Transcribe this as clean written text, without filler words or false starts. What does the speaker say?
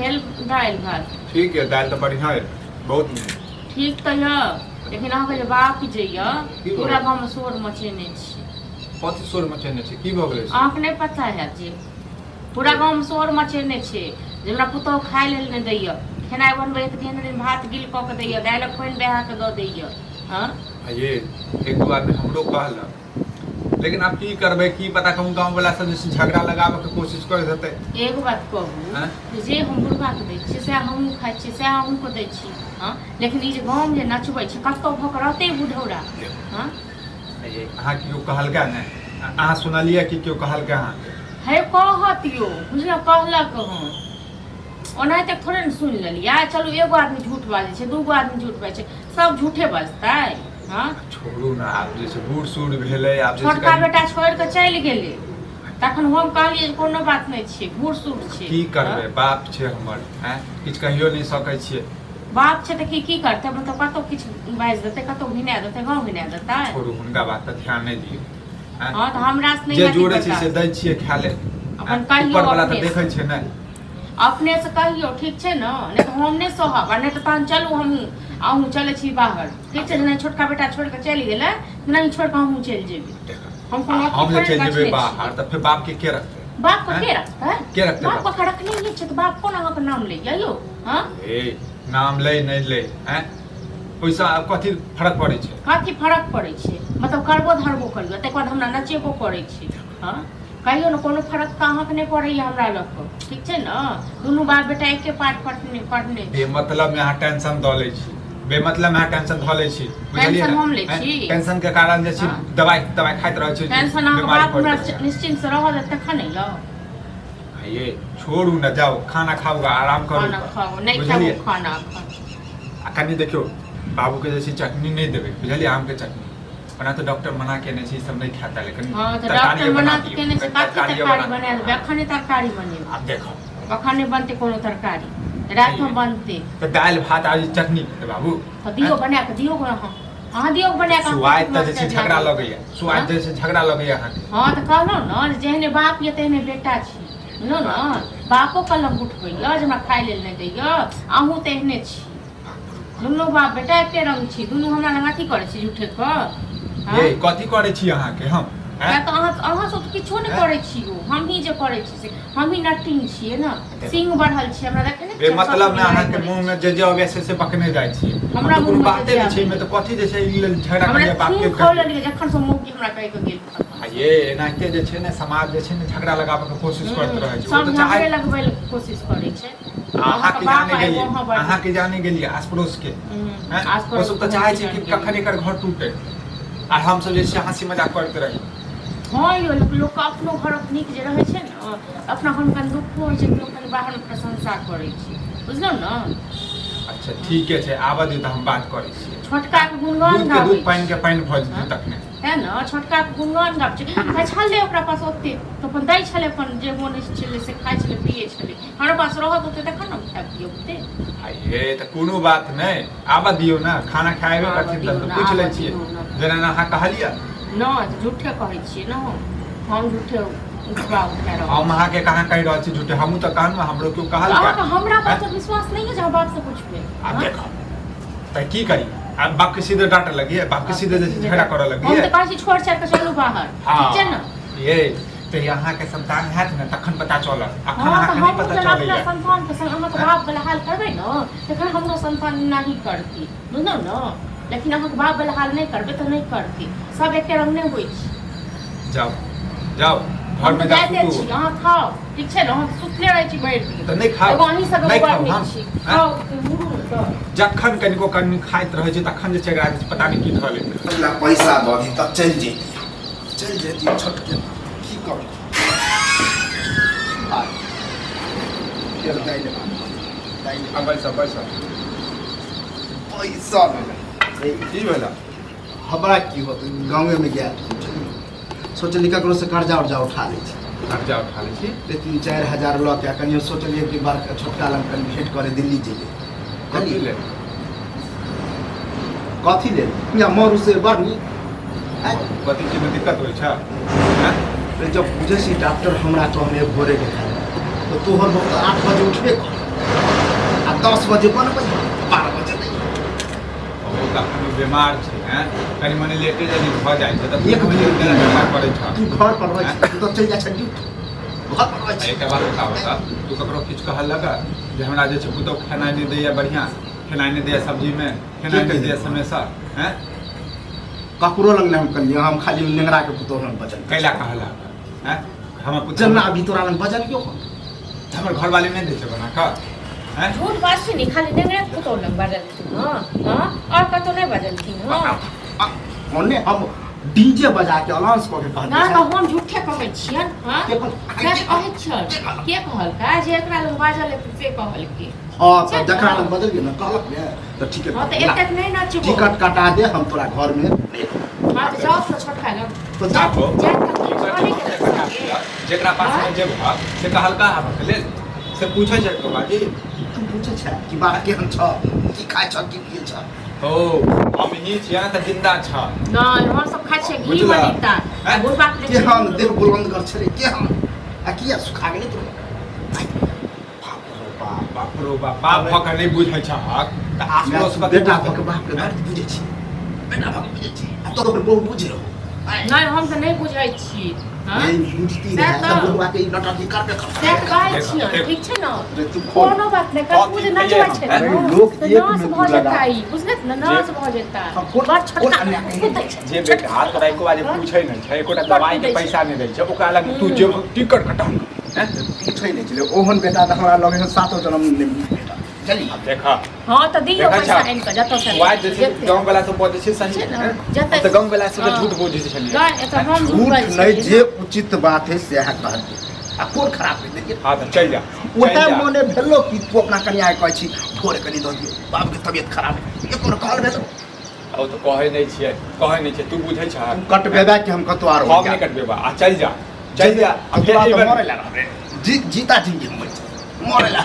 भेल दाल भात। ठीक है, दाल तो बढ़िया है, बहुत ठीक तो है, लेकिन अहाँके जे बाप जे की पूरा भेल? गाँव में शोर मचेने छी। कथी शोर मचेने छै, की भऽ गेलै से? अहाँके नहीं पता है जे पूरा गाँव में शोर मचेने छै जे हमरा पुतहु खाय लेल नहीं दैया, खेनाइ बनबै तऽ केहन दिन भात गिल कऽ के दैया, दालिक पानि बहा के दऽ दैया। हाँ ये एक दो आदमी हमरो कहलक, लेकिन आब की करबै, की पता कहूँ गाँव वाला सब जैसे झगड़ा लगाबे के कोशिश करैत हेतै। एगो बात कहू, जे हम बुढ़बा के दै छियै सएह हमहूँ खाइ छियै, सएह अहूँके दै छी। हाँ लेकिन ई जे गाँव जे नचबै छै कतौ भऽ कऽ रहतै बुढ़ौरा। हाँ अहाँ केओ कहलकै ने, अहाँ सुनलियै कि केओ कहलकै अहाँके? है कहत यो, बुझलियै कहलक हँ, ओनाहिते थोड़े ने सुनि लेलियै। चलू एगो आदमी झूठ बाजै छै, दूगो आदमी झूठ बाजै छै, सब झूठे बजतै। हाँ छोड़ू ना, आब जैसे बूढ़ सूढ़ भेलै, आब छोटका बेटा छोड़ि कऽ चलि गेलै, तखन हम कहलियै जे कोनो बात नहीं छै, बूढ़ सूढ़ छै। की करबै, बाप छै हमर, हैं किछु कहियो नहीं सकै छियै। बाप छै तऽ की करतै, मतलब कतौ किछु बाजि देतै, कतौ घिना देतै, गाँव घिना देतै। छोड़ू, हुनका बात पर ध्यान नहीं दियौ। हाँ तऽ हमरा से नहीं जे जोड़े छै से दै छियै खाय ले, अपन कहियो ऊपर वाला अपने तऽ देखै छै ने। अपने से कहियो, ठीक छै ने, नहीं तऽ हम नहीं सहब, नहीं तऽ तहन चलू हमहूँ अहूँ चलै छी बाहर, ठीक छै। नहीं छोटका बेटा छोड़ि कऽ चलि गेलै, नहीं छोड़ि कऽ हमहूँ चलि जेबै। हम जे चलि जेबै बाहर तऽ फेर बाप के रखतै? बाप के के रखतै? के रखतै? बाप के रखने नहीं छै तऽ बाप कोन अहाँके नाम लैया यौ? हाँ ए नाम लै नहीं लै, हैं ओइसा कथी फर्क पड़ै छै? कथी फर्क पड़ै छै, मतलब करबो धरबो करियो तकर बाद हमरा नचेबो करै छी। हाँ कहियो ने, कोनो फर्क तऽ अहाँके नहीं पड़ैया हमरा लग कऽ, ठीक छै ने। दुनू बाप बेटा एके पाठ पढ़ने बेमतलब में अहाँ टेंशन दऽ लै छी, बेमतलब में अहाँ टेंशन धऽ लै छी, बुझलियै टेंशन हम ने? लै छी? टेंशन के कारण जे छी दवाई खाइत रहै छी, टेंशन अहाँके बाप हमरा निश्चिंत से रह दे तखन नहीं लो। ये छोड़ू ना, जाओ खाना खाओ, आराम करू। खाना खाओ, नहीं खाओ खाना खा। आ कनी देखियो, बाबू के जैसे चटनी नहीं देबै, बुझलियै, आम के चटनी बना तो डॉक्टर मना केने छै, ई सब नहीं खाता, लेकिन हाँ तो डॉक्टर मना तो केने छै, कथी तरकारी बना देबै, अखने तरकारी बनेबै। आप देखो अखने बनते कोनो तरकारी, रात में बनते तो दाल भात आ चटनी बाबू तो दियो बना के दियो अहाँ, अहाँ दियो बना के। स्वाद तऽ जैसे झगड़ा लगैया, स्वाद जैसे झगड़ा लगैया अहाँके। हाँ तो कहलहुँ ने, जेहने बाप ये तेहने बेटा छी, बुझलहुँ ने। बापो कलम उठबैया जे हमरा खाय लेल नहीं दैया, अहूँ तेहने छी, दुनू बाप बेटा एके रंग छी, दुनू हमरा लग अथी करै छी झूठे कऽ। ये कथी करै छी अहाँके हम? या तो अहाँ सब किछो नहीं करै छी, हम ही जे करै छी से हम ही नटिंग छियै ना, सिंह बढ़ल छी हमरा देखे ने। बे मतलब में अहाँके मुंह में जे आबै से पकने जाइ छी, हमरा तो मुंह कोनो में बाते नहीं छै, में तो कथी जे छै ई झगड़ा करैया बाप के। खोल लेलिए जखन से मुंह की हमरा कहि के गेल। ये एनाहिते जे छै ने, समाज जे छै ने झगड़ा लगाबे के कोशिश करैत रहै छै, सब झगड़े लगबै के कोशिश करै छै। अहाँ के जाने गेलिए आस पड़ोस के, ओ सब तऽ चाहै छै कि कखन एकर घर टूटे, आ हम सब जे छै हंसी मजाक करते रही। हाँ यो लोग के अपनो घर नीक जे रहै छै ने, अपना घर में कनी दुखो होइ छै, लोग कनी बाहर में प्रशंसा करै छै, बुझलौ ने। अच्छा ठीक है, आबऽ दियौ तऽ हम बात करै छी। छोटका के गुणगान गाबै, दूध पानि के पानि भऽ जेतै तखने, है ना। छोटका के गुणगान गाबै छै, छले ओकरा पास ओते तो अपन दै छले, अपन जे मोन छले से खाइ छले पिए छले, हमरा पास रहत ओते तखन न खाय पिए ओते। ये तऽ कोनो बात नहीं, आबऽ दियौ ना, खाना खाएबे करथिन तऽ पूछ लै छियै, जेना अहाँ कहलियै ना, झूठे कहै छियै ना, हम झूठे हम अहाँ के कहाँ कहि रहल छी झूठे, हमहूँ तऽ कहलहुँ, हमरो क्यों कहल क्या? हमरा बात पर विश्वास नहीं है, जब बाप से पूछबे। अब देखो तऽ की करी, अब बाप के सीधे डांटे लगिए, बाप के सीधे झगड़ा करऽ लगिए। हम तऽ कहै छी छोड़ छाड़ के चलू बाहर, ठीक छै ना। ये तऽ यहाँ के संतान हैत ने तखन पता चलत, अखन अहाँ के नहीं पता चलैया। संतान के संग अहाँ बाप वाला हाल करबै न, तखन हमरो संतान नहीं करती, बुझलौ न। लेकिन अहाँ बाप वाला हाल नहीं करबै तऽ नहीं करती, सब एके रंग नहीं होइ छै। जाओ जाओ घर में जाते छी, अहाँ खाओ, ठीक छै ना। हम सुतले रहै छी भरि दिन, तऽ नहीं खाओ, एगो अहीं सब नहीं एगो खाओ, बार हम छी खाओ। जखन कनिको कनि खाइत रहै छै तखन जे छै पता नहीं की धऽ लेतै। पहला पैसा दऽ दी तब चलि जेती छोटके की करू। पैसा की भेला? हमरा की होत, गाँवे में गया सोचलिए ककरो से कर्जा उर्जा उठा लै छी, कर्जा उठा लै छी, 3-4 हजार लऽ के कनियो सोचलिए कि बार छोटका लग कनि भेंट करे दिल्ली जेबै। कथी ले कथी ले या मरू से बरनी कथी चीज में दिक्कत होइ छै? जब बुझे छी डॉक्टर हमरा कहने भोरे के खाए तो तोहर बहुत 8 बजे उठबे कर, 10 बजे बनबै 12 बजे नहीं ओ कखनो बीमार छै हैं कनी मनी लेटे जल्दी भ जाइ छै त एक बजे बीमार पड़ै छ तू घर पर रह तू तो चल जा छ ड्यूटी घर पर रह छ एकटा बात बताओ त तू ककरो किछ कहल लगा जे हमरा जे छै पुतो खाना नहीं दैया बढ़िया खाना नहीं दैया सब्जी में खाना नहीं दैया समय हैं ककरो लग हम कहलिए हम खाली नेंगरा के पुतो हम बचल कैला कहला हैं हम पुतो जन्ना अभी तोरा लग बचल क्यों हमर घर वाले नहीं दै छै बना का हैं झूठ बात से नहीं खाली नेंगरे पुतौ लग बाजल हां हां और कतो नहीं बाजलखिन हां ओने हम डीजे बजा के अनाउंस क के कहलिए ना तो हम झूठे कहै छियन हां के कहै छ के कहल का जे एकरा लग बाजल से कहल के हां त जकरा लग बदल गेल न कहलक ने त ठीक है हां तो एतक नहीं नाचबो टिकट कटा दे हम तोरा घर में हां तो जाओ तो छोटका लग तो जाओ जा जेकरा पास में जेबा से कहलका हम ले से पूछै छै तो बाजी तू पूछे छ कि बा केहन छ की खाय छ की पिए छ ओ हम ही छिया त जिंदा छ नहीं हम सब खाइ छै घी बनिता बुढ़ बाप ले केहन देह बुलंद कर छले केहन आ किया सुखा गेले तू बाप रो बाप भक नहीं बुझै छ हक त आसपड़ोस के बेटा भक बाप के दर्द बुझे छी बेटा भक बुझे छी आ तोरो बहु बुझे रहो नहीं हम तो नहीं बुझै छी हां नहीं बुझती है सब बुढ़वा के नटकी कर के से कहै छी ठीक छै न रे तू खोल कोनो बात नहीं कर बुझे ना जाय छै लोग एक नास में भ तू लगा जेतै बुझलत न नास भ जेतै कोन बड़ छोटका जे बेटा हाथ तोरा एको बाजे पूछै नहीं छै एकोटा दवाई के पैसा नहीं दै छै ओकरा लग तू जे टिकट कटाऊ हैं पूछै नहीं छले ओहन बेटा त हमरा लगे सातो जन्म नहीं बेटा चली अब देखा हां तो दियो पैसा इन के जतो से वाइ जैसे गांव वाला सब बोलै छै सही है जते त गांव वाला सब झूठ बोलै छै नहीं एत हम झूठ झूठ नहीं जे उचित बात है से है कहत आ कोन खराब है देखिए हां त चल जा ओहे मने भेलो कि तू अपना कन्या कहै छी भोर कनी दो दियो बाप के तबियत खराब है एको कहल भेलो ओ तो कहै नहीं छियै तू बुझै छ कटबेबा कि हम कतो आरो हम नहीं कटबेबा आ चल जा अब तो मरे ला जीता जी हम मरे ला